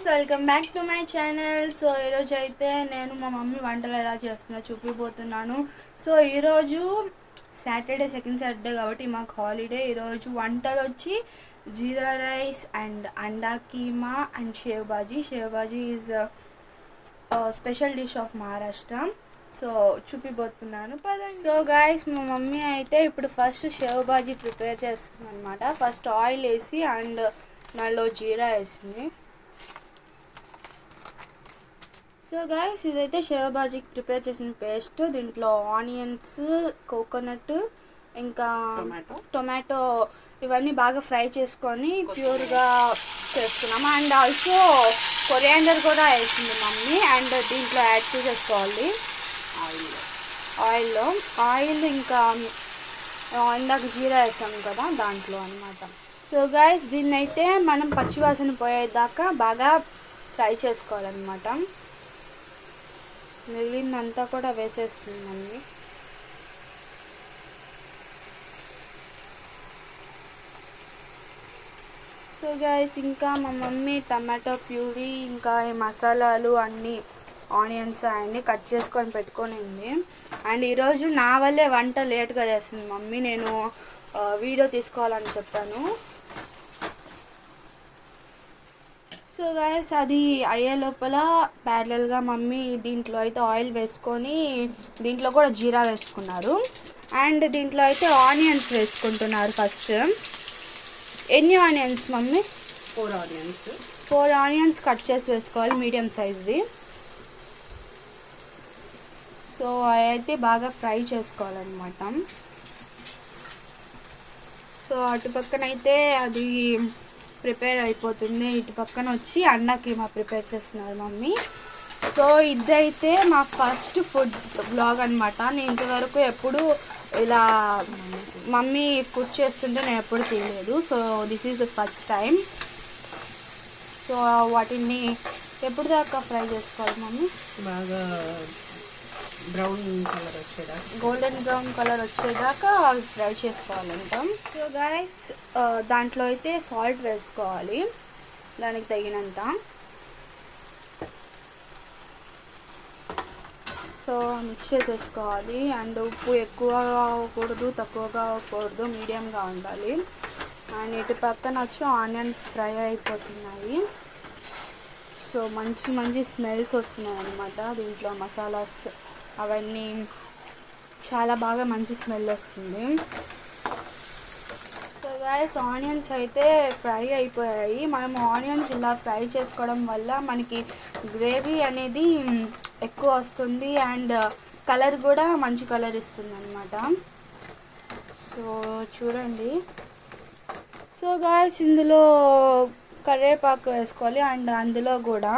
guys, welcome back to my channel. So ఈరోజు అయితే నేను మా మమ్మీ వంటలు ఎలా చేస్తున్నా చూపిపోతున్నాను. సో ఈరోజు సాటర్డే సెకండ్ సాటర్డే కాబట్టి మాకు హాలిడే. ఈరోజు వంటలు వచ్చి జీరా rice and anda keema and shev bhaji. Shev bhaji is special dish of Maharashtra. So చూపిపోతున్నాను పదండి. సో గాయస్, మా మమ్మీ అయితే ఇప్పుడు ఫస్ట్ షేవ్ బాజీ ప్రిపేర్ చేస్తుంది అనమాట. ఫస్ట్ ఆయిల్ వేసి అండ్ దానిలో జీరా వేసింది. సో గాయస్, ఇదైతే షేవ్ బాజీకి ప్రిపేర్ చేసిన పేస్ట్. దీంట్లో ఆనియన్స్, కోకోనట్, ఇంకా టొమాటో ఇవన్నీ బాగా ఫ్రై చేసుకొని ప్యూర్గా చేసుకున్నాము. అండ్ ఆల్సో కొరియాండర్ కూడా వేసింది మమ్మీ. అండ్ దీంట్లో యాడ్ చేసేసుకోవాలి ఆయిల్ ఇంకా ఇందాక జీరా వేసాం కదా దాంట్లో అనమాట. సో గాయస్, దీన్ని అయితే మనం పచ్చివాసన పోయేదాకా బాగా ఫ్రై చేసుకోవాలన్నమాట. మిగిలిందంతా కూడా వేసేస్తుందండి. సో గాయస్, ఇంకా మా మమ్మీ టమాటో ప్యూరీ ఇంకా ఈ మసాలాలు అన్నీ ఆనియన్స్ అన్నీ కట్ చేసుకొని పెట్టుకొనింది. అండ్ ఈరోజు నా వల్లే వంట లేట్గా చేస్తుంది మమ్మీ. నేను వీడియో తీసుకోవాలని చెప్పాను. సో గాయస్, అది అయ్యే లోపల ప్యారలల్గా మమ్మీ దీంట్లో అయితే ఆయిల్ వేసుకొని దీంట్లో కూడా జీరా వేసుకున్నారు. అండ్ దీంట్లో అయితే ఆనియన్స్ వేసుకుంటున్నారు ఫస్ట్. ఎన్ని ఆనియన్స్ మమ్మీ? 4 ఆనియన్స్ కట్ చేసి వేసుకోవాలి, మీడియం సైజ్ది. సో అవి అయితే బాగా ఫ్రై చేసుకోవాలన్నమాట. సో అటు పక్కన అయితే అది ప్రిపేర్ అయిపోతుంది. ఇటు పక్కన వచ్చి అండా కీమా ప్రిపేర్ చేస్తున్నారు మమ్మీ. సో ఇదైతే మా ఫస్ట్ ఫుడ్ బ్లాగ్ అనమాట. నేను ఇంతవరకు ఎప్పుడు ఇలా మమ్మీ ఫుడ్ చేస్తుంటే నేను ఎప్పుడు తీయలేదు. So this is the first time. So వాటిని ఎప్పుడు దాకా ఫ్రై చేసుకోవాలి మమ్మీ? బాగా బ్రౌన్ కలర్ వచ్చేదాకా, గోల్డెన్ బ్రౌన్ కలర్ వచ్చేదాకా ఫ్రై చేసుకోవాలంట. సో గైస్, దాంట్లో అయితే సాల్ట్ వేసుకోవాలి దానికి తగినంత. సో మిక్స్ చేసేసుకోవాలి. అండ్ ఉప్పు ఎక్కువగా అవ్వకూడదు, తక్కువగా అవ్వకూడదు, మీడియంగా ఉండాలి. అండ్ ఇటు పక్కన వచ్చి ఆనియన్స్ ఫ్రై అయిపోతున్నాయి. సో మంచి మంచి స్మెల్స్ వస్తున్నాయి అన్నమాట. దీంట్లో మసాలాస్ అవన్నీ చాలా బాగా మంచి స్మెల్ వస్తుంది. సో గైస్, ఆనియన్స్ అయితే ఫ్రై అయిపోయాయి. మనం ఆనియన్స్ ఇలా ఫ్రై చేసుకోవడం వల్ల మనకి గ్రేవీ అనేది ఎక్కువ వస్తుంది అండ్ కలర్ కూడా మంచి కలర్ ఇస్తుంది అన్నమాట. సో చూడండి. సో గైస్, ఇందులో కరివేపాకు వేసుకోవాలి. అండ్ అందులో కూడా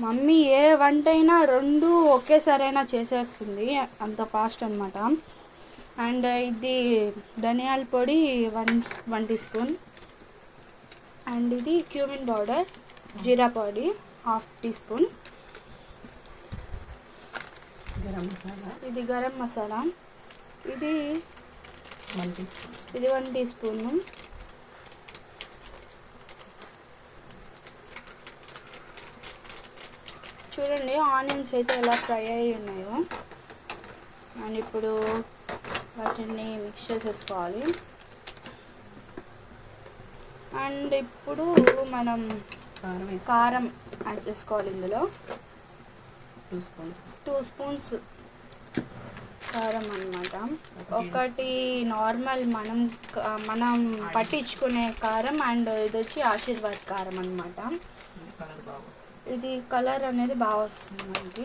మమ్మీ ఏ వంట అయినా 2 ఒకేసారైనా చేసేస్తుంది, అంత ఫాస్ట్ అనమాట. అండ్ ఇది ధనియాల పొడి 1 టీ స్పూన్. అండ్ ఇది క్యూమిన్ పౌడర్, జీరా పొడి 1/2 టీ స్పూన్. ఇది గరం మసాలా, ఇది 1 టీ స్పూన్. చూడండి ఆనియన్స్ అయితే ఎలా ఫ్రై అయ్యి ఉన్నాయో. అండ్ ఇప్పుడు వాటిని మిక్స్ చేసేసుకోవాలి. అండ్ ఇప్పుడు మనం కారం యాడ్ చేసుకోవాలి. ఇందులో 2 స్పూన్స్ కారం అన్నమాట. ఒకటి నార్మల్ మనం పట్టించుకునే కారం అండ్ ఇది వచ్చి ఆశీర్వాద్ కారం అన్నమాట. ఇది కలర్ అనేది బాగా వస్తుంది మనకి.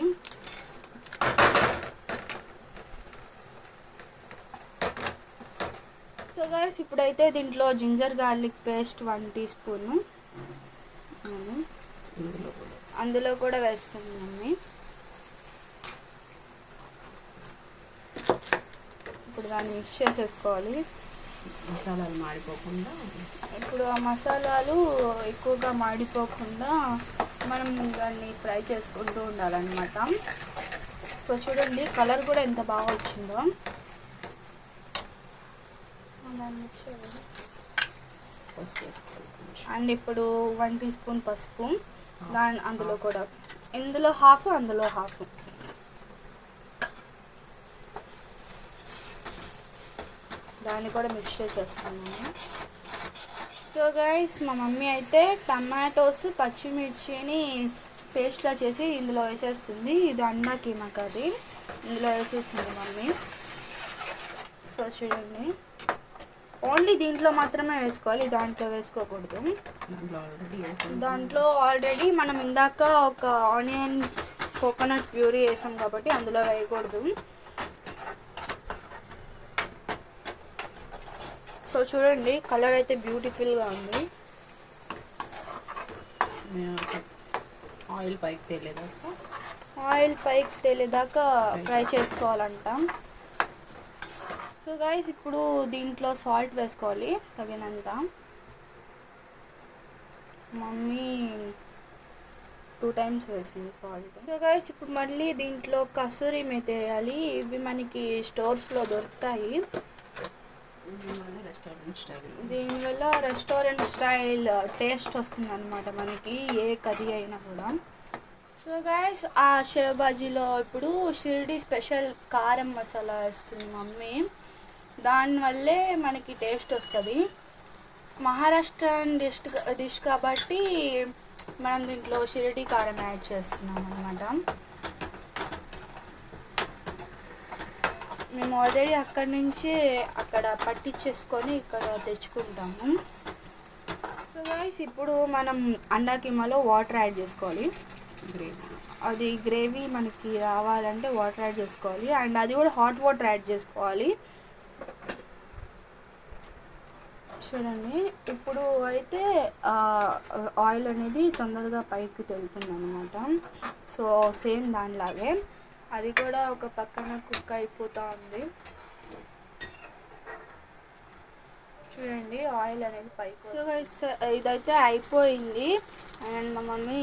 సో గైస్, ఇప్పుడైతే దీంట్లో ginger garlic paste 1 teaspoon అందులో కూడా వేస్తుంది మమ్మీ. ఇప్పుడు దాన్ని మిక్స్ చేసేసుకోవాలి. మసాలాలు మాడిపోకుండా, ఇప్పుడు ఆ మసాలాలు ఎక్కువగా మాడిపోకుండా మనం దాన్ని ఫ్రై చేసుకుంటూ ఉండాలన్నమాట. సో చూడండి కలర్ కూడా ఎంత బాగా వచ్చిందో. దాన్ని మిక్స్ చేయాలి. పసుపు వేసుకోవాలి. అండ్ ఇప్పుడు 1 టీ స్పూన్ పసుపు, అందులో కూడా ఇందులో హాఫ్, అందులో హాఫ్. దాన్ని కూడా మిక్స్ చేసేస్తున్నాను. సో గైస్, మా మమ్మీ అయితే టమాటోస్ పచ్చిమిర్చిని పేస్ట్లా చేసి ఇందులో వేసేస్తుంది. ఇది అండా కీమా కర్రీ, ఇందులో వేసేస్తుంది మమ్మీ. సో చూడండి, ఓన్లీ దీంట్లో మాత్రమే వేసుకోవాలి, దాంట్లో వేసుకోకూడదు. దాంట్లో ఆల్రెడీ మనం ఇందాక ఒక ఆనియన్ కోకోనట్ ప్యూరీ వేసాం కాబట్టి అందులో వేయకూడదు. సో చూడండి, కలర్ అయితే బ్యూటిఫుల్గా ఉంది. ఆయిల్ పైకి తేలేదాకా ఫ్రై చేసుకోవాలంట. సో గైస్, ఇప్పుడు దీంట్లో సాల్ట్ వేసుకోవాలి తగినంత. మమ్మీ 2 టైమ్స్ వేసింది సాల్ట్. సో గైస్, ఇప్పుడు మళ్ళీ దీంట్లో కసూరి మేతి వేయాలి. ఇవి మనకి స్టోర్స్లో దొరుకుతాయి. దీనివల్ల రెస్టారెంట్ స్టైల్ టేస్ట్ వస్తుంది అనమాట మనకి, ఏ కర్రీ అయినా కూడా. సో గైస్, ఆ షేవ్ బాజీలో ఇప్పుడు షిరిడి స్పెషల్ కారం మసాలా వేస్తుంది మమ్మీ. దానివల్లే మనకి టేస్ట్ వస్తుంది. మహారాష్ట్రన్ డిష్ కాబట్టి మనం దీంట్లో షిరిడి కారం యాడ్ చేస్తున్నాం అనమాట. మేము ఆల్రెడీ అక్కడి నుంచి అక్కడ పట్టించేసుకొని ఇక్కడ తెచ్చుకుంటాము. సో గైస్, ఇప్పుడు మనం అండా కీమాలో వాటర్ యాడ్ చేసుకోవాలి. అది గ్రేవీ మనకి రావాలంటే వాటర్ యాడ్ చేసుకోవాలి. అండ్ అది కూడా హాట్ వాటర్ యాడ్ చేసుకోవాలి. చూడండి, ఇప్పుడు అయితే ఆయిల్ అనేది తొందరగా పైకి తెలుతుంది అనమాట. సో సేమ్ దానిలాగే అది కూడా ఒక పక్కన కుక్ అయిపోతూ ఉంది. చూడండి, ఆయిల్ అనేది పైకి. సో ఇదైతే అయిపోయింది. అండ్ మా మమ్మీ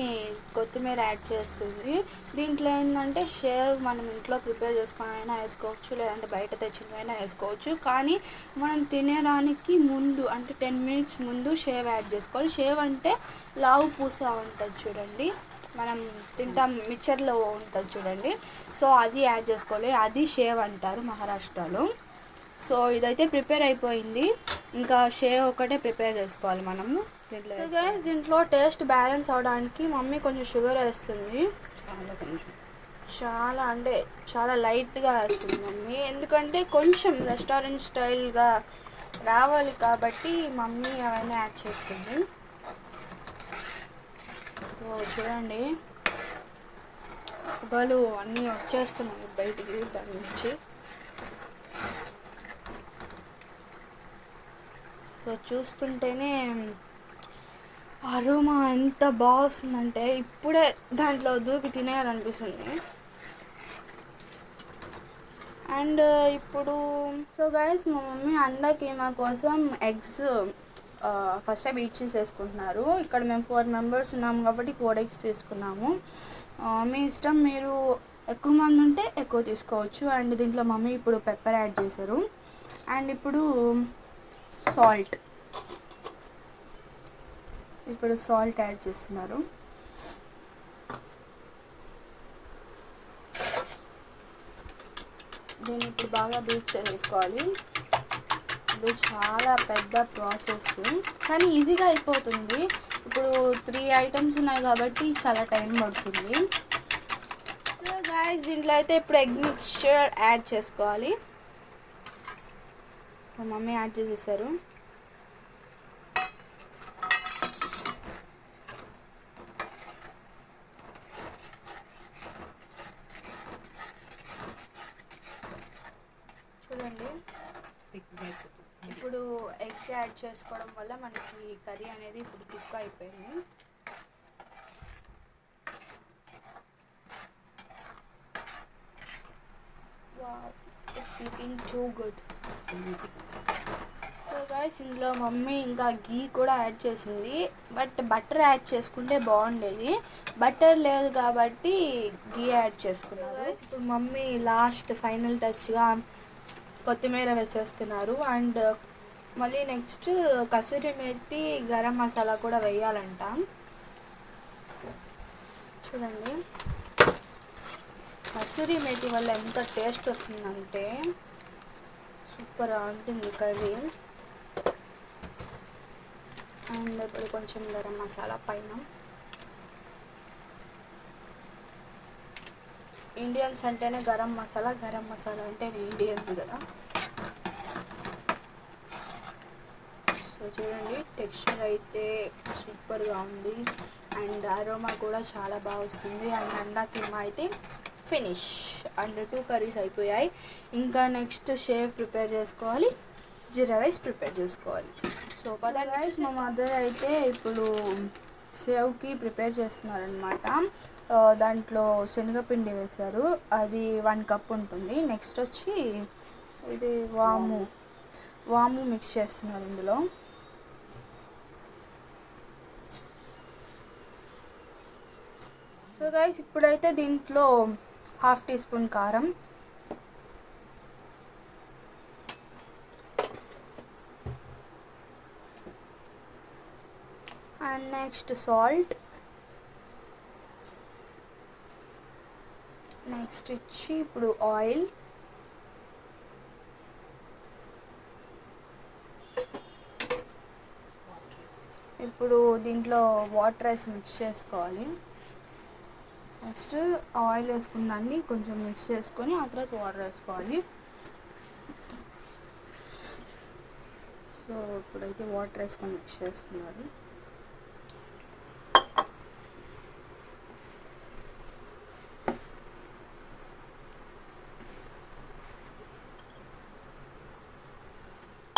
కొత్తిమీర యాడ్ చేస్తుంది. దీంట్లో ఏంటంటే షేవ్ మనం ఇంట్లో ప్రిపేర్ చేసుకొని అయినా వేసుకోవచ్చు, లేదంటే బయట తెచ్చినైనా వేసుకోవచ్చు. కానీ మనం తినేదానికి ముందు అంటే 10 మినిట్స్ ముందు షేవ్ యాడ్ చేసుకోవాలి. షేవ్ అంటే లావు పూస ఉంటుంది చూడండి, మనం తింటాం మిక్చర్లో ఉంటుంది చూడండి. సో అది యాడ్ చేసుకోవాలి. అది షేవ్ అంటారు మహారాష్ట్రలో. సో ఇదైతే ప్రిపేర్ అయిపోయింది. ఇంకా షేవ్ ఒకటే ప్రిపేర్ చేసుకోవాలి మనము దీంట్లో. సో గైస్, దీంట్లో టేస్ట్ బ్యాలెన్స్ అవడానికి మమ్మీ కొంచెం షుగర్ వేస్తుంది. చాలా లైట్గా వేస్తుంది మమ్మీ, ఎందుకంటే కొంచెం రెస్టారెంట్ స్టైల్గా రావాలి కాబట్టి మమ్మీ అవన్నీ యాడ్ చేస్తుంది. సో చూడండి, పొగలు అన్నీ వచ్చేస్తున్నాయి బయటికి దాని నుంచి. సో చూస్తుంటేనే అరోమా ఎంత బాగా వస్తుందంటే ఇప్పుడే దాంట్లో దూకి తినేయాలనిపిస్తుంది. అండ్ ఇప్పుడు సో గైస్, మా మమ్మీ అండా కీమా కోసం ఎగ్స్ ఫస్ట్ టైం బీట్ చేసేసుకుంటున్నారు. ఇక్కడ మేము 4 మెంబర్స్ ఉన్నాము కాబట్టి 4 ఎగ్స్ తీసుకున్నాము. మీ ఇష్టం, మీరు ఎక్కువ మంది ఉంటే ఎక్కువ తీసుకోవచ్చు. అండ్ దీంట్లో మమ్మీ ఇప్పుడు పెప్పర్ యాడ్ చేశారు. అండ్ ఇప్పుడు సాల్ట్ యాడ్ చేస్తున్నారు. దీన్ని ఇప్పుడు బాగా బీట్ చేసేసుకోవాలి. ఇది చాలా పెద్ద ప్రాసెస్ కానీ ఈజీగా అయిపోతుంది. ఇప్పుడు 3 ఐటమ్స్ ఉన్నాయి కాబట్టి చాలా టైం పడుతుంది. సో గైస్, దీంట్లో అయితే ఇప్పుడు ఎగ్ మిక్స్చర్ యాడ్ చేసుకోవాలి. మా మమ్మీ యాడ్ చేసేసారు. చూడండి, ఇప్పుడు ఎగ్ యాడ్ చేసుకోవడం వల్ల మనకి కర్రీ అనేది ఇప్పుడు కుక్ అయిపోయింది. It's looking too good. So guys, ఇందులో మమ్మీ ఇంకా గీ కూడా యాడ్ చేసింది. బట్ బటర్ యాడ్ చేసుకుంటే బాగుండేది. బటర్ లేదు కాబట్టి గీ యాడ్ చేసుకున్నారు. ఇప్పుడు మమ్మీ లాస్ట్ ఫైనల్ టచ్గా కొత్తిమీర వేసేస్తున్నారు. అండ్ మళ్ళీ నెక్స్ట్ కసూరి మేతి గరం మసాలా కూడా వేయాలంట. చూడండి కసూరి మేతి వల్ల ఎంత టేస్ట్ వస్తుందంటే సూపర్గా ఉంటుంది కర్రీ. అండ్ ఇప్పుడు కొంచెం గరం మసాలా పైన. ఇండియన్స్ అంటేనే గరం మసాలా అంటే ఇండియన్స్ కదా. సో చూడండి టెక్స్చర్ అయితే సూపర్గా ఉంది అండ్ అరోమా కూడా చాలా బాగా వస్తుంది. అండ్ అండా కీమా అయితే ఫినిష్. అండ్ 2 కర్రీస్ అయిపోయాయి. ఇంకా నెక్స్ట్ షేవ్ ప్రిపేర్ చేసుకోవాలి, జీరా రైస్ ప్రిపేర్ చేసుకోవాలి. సో గైస్ మా మదర్ అయితే ఇప్పుడు సేవ్కి ప్రిపేర్ చేస్తున్నారనమాట. దాంట్లో శనగపిండి వేశారు, అది 1 కప్ ఉంటుంది. నెక్స్ట్ వచ్చి ఇది వాము మిక్స్ చేస్తున్నారు ఇందులో. సో గైస్ ఇప్పుడైతే దీంట్లో 1/2 టీ స్పూన్ కారం, అండ్ నెక్స్ట్ సాల్ట్, నెక్స్ట్ వచ్చి ఇప్పుడు ఆయిల్, ఇప్పుడు దీంట్లో వాటర్ వేసి మిక్స్ చేసుకోవాలి. ఫస్ట్ ఆయిల్ వేసుకున్న దాన్ని కొంచెం మిక్స్ చేసుకొని ఆ తర్వాత వాటర్ వేసుకోవాలి. సో ఇప్పుడైతే వాటర్ వేసుకొని మిక్స్ చేస్తున్నారు.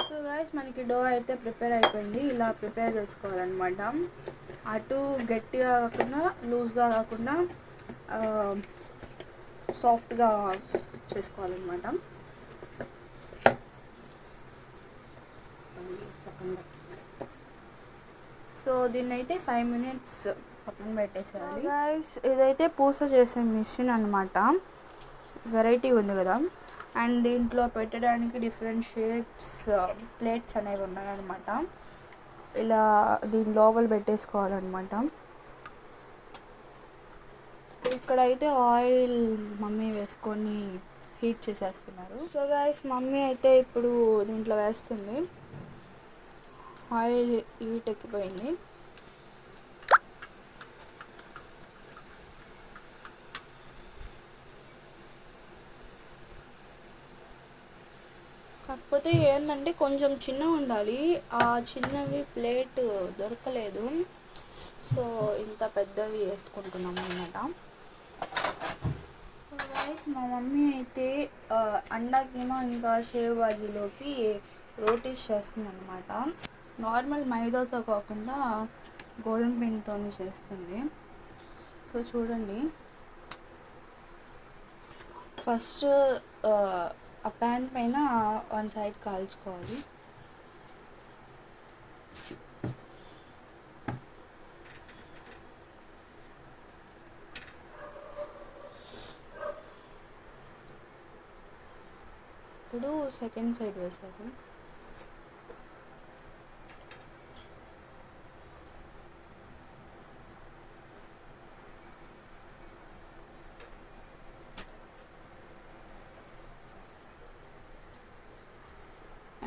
సో గైస్ మనకి డో అయితే ప్రిపేర్ అయిపోయింది. ఇలా ప్రిపేర్ చేసుకోవాలన్నమాట. అటు గట్టిగా కాకుండా లూజ్గా కాకుండా సాఫ్ట్గా చేసుకోవాలన్నమాట. సో దీన్ని అయితే 5 మినిట్స్ పక్కన పెట్టేసేయాలి. గైస్ ఇదైతే పూస చేసే మిషన్ అనమాట. వెరైటీ ఉంది కదా. అండ్ దీంట్లో పెట్టడానికి డిఫరెంట్ షేప్స్ ప్లేట్స్ అనేవి ఉన్నాయన్నమాట. ఇలా దీని లోపల పెట్టేసుకోవాలన్నమాట. ఇక్కడైతే ఆయిల్ మమ్మీ వేసుకొని హీట్ చేసేస్తున్నారు. సో గైస్ మమ్మీ అయితే ఇప్పుడు దీంట్లో వేస్తుంది. ఆయిల్ హీట్ ఎక్కిపోయింది. కాకపోతే ఏంటంటే కొంచెం చిన్నగా ఉండాలి. ఆ చిన్నవి ప్లేట్ దొరకలేదు. సో ఇంత పెద్దవి వేసుకుంటున్నాం అన్నమాట. గైస్ మా మమ్మీ అయితే అండా కీమా ఇంకా షేవ్ బాజీలోకి రోటీస్ చేస్తుంది అనమాట. నార్మల్ మైదాతో కాకుండా గోధుమ పిండితో చేస్తుంది. సో చూడండి ఫస్ట్ ఆ ప్యాన్ పైన 1 సైడ్ కాల్చుకోవాలి. ఇప్పుడు సెకండ్ సైడ్ వేసారు.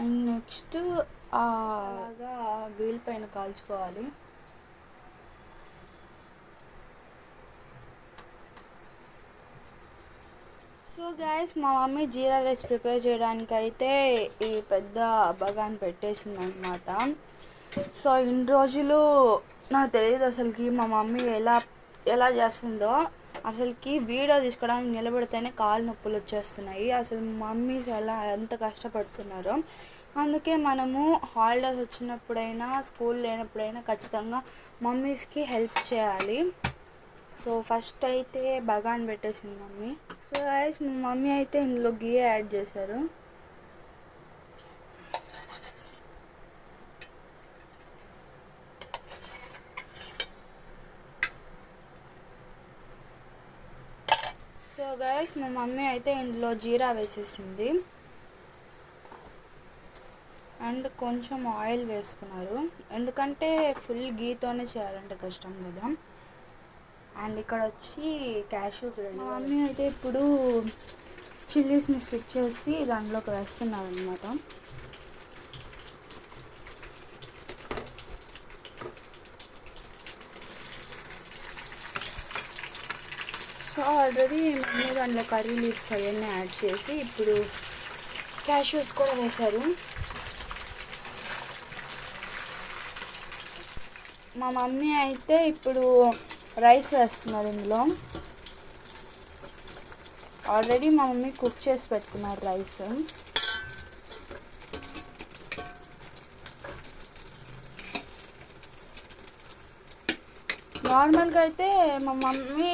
అండ్ నెక్స్ట్ అలాగా గ్రిల్ పైన కాల్చుకోవాలి. సో గైస్ మా మమ్మీ జీరా రైస్ ప్రిపేర్ చేయడానికి అయితే ఈ పెద్ద బగాన్ పెట్టేసింది అనమాట. సో ఇన్ని రోజులు నాకు తెలియదు అసలుకి మా మమ్మీ ఎలా చేస్తుందో. అసలుకి వీడియో తీసుకోవడానికి నిలబడితేనే కాళ్ళు నొప్పులు వచ్చేస్తున్నాయి. అసలు మమ్మీస్ ఎంత కష్టపడుతున్నారో. అందుకే మనము హాలిడేస్ వచ్చినప్పుడైనా స్కూల్ లేనప్పుడైనా ఖచ్చితంగా మమ్మీస్కి హెల్ప్ చేయాలి. సో ఫస్ట్ అయితే బగాన్ పెట్టేసింది మమ్మీ. సో గైస్ మా మమ్మీ అయితే ఇందులో గీ యాడ్ చేశారు. సో గైస్ మా మమ్మీ అయితే ఇందులో జీరా వేసేసింది. అండ్ కొంచెం ఆయిల్ వేసుకున్నారు, ఎందుకంటే ఫుల్ గీతోనే చేయాలంటే కష్టం కదా. అండ్ ఇక్కడ వచ్చి క్యాష్యూస్ రెడీ. మమ్మీ అయితే ఇప్పుడు చిల్లీస్ని స్విచ్ చేసి దాంట్లోకి వేస్తున్నారు అనమాట. సో ఆల్రెడీ మమ్మీ దాంట్లో కర్రీ లీవ్స్ అవన్నీ యాడ్ చేసి ఇప్పుడు క్యాష్యూస్ కూడా వేశారు. మా మమ్మీ అయితే ఇప్పుడు రైస్ వేస్తున్నారు ఇందులో. ఆల్రెడీ మా మమ్మీ కుక్ చేసి పెట్టుకున్నారు రైస్. నార్మల్గా అయితే మా మమ్మీ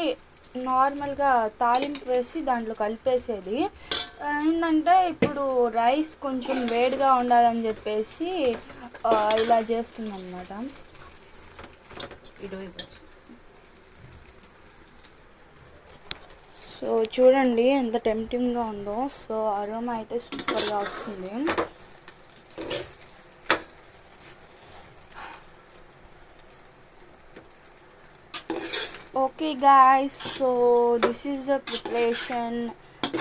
నార్మల్గా తాలింపు వేసి దాంట్లో కలిపేసేది. ఏంటంటే ఇప్పుడు రైస్ కొంచెం వేడిగా ఉండాలని చెప్పేసి ఇలా చేస్తుందన్నమాట. సో చూడండి ఎంత టెంప్టింగ్గా ఉందో. సో అరోమా అయితే సూపర్గా వస్తుంది. Okay guys, so this is the preparation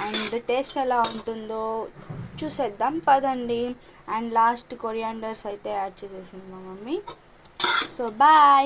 and taste ఎలా ఉంటుందో చూసేద్దాం పదండి. అండ్ లాస్ట్ కొరియాండర్స్ అయితే యాడ్ చేసేసింది మా మమ్మీ. So bye.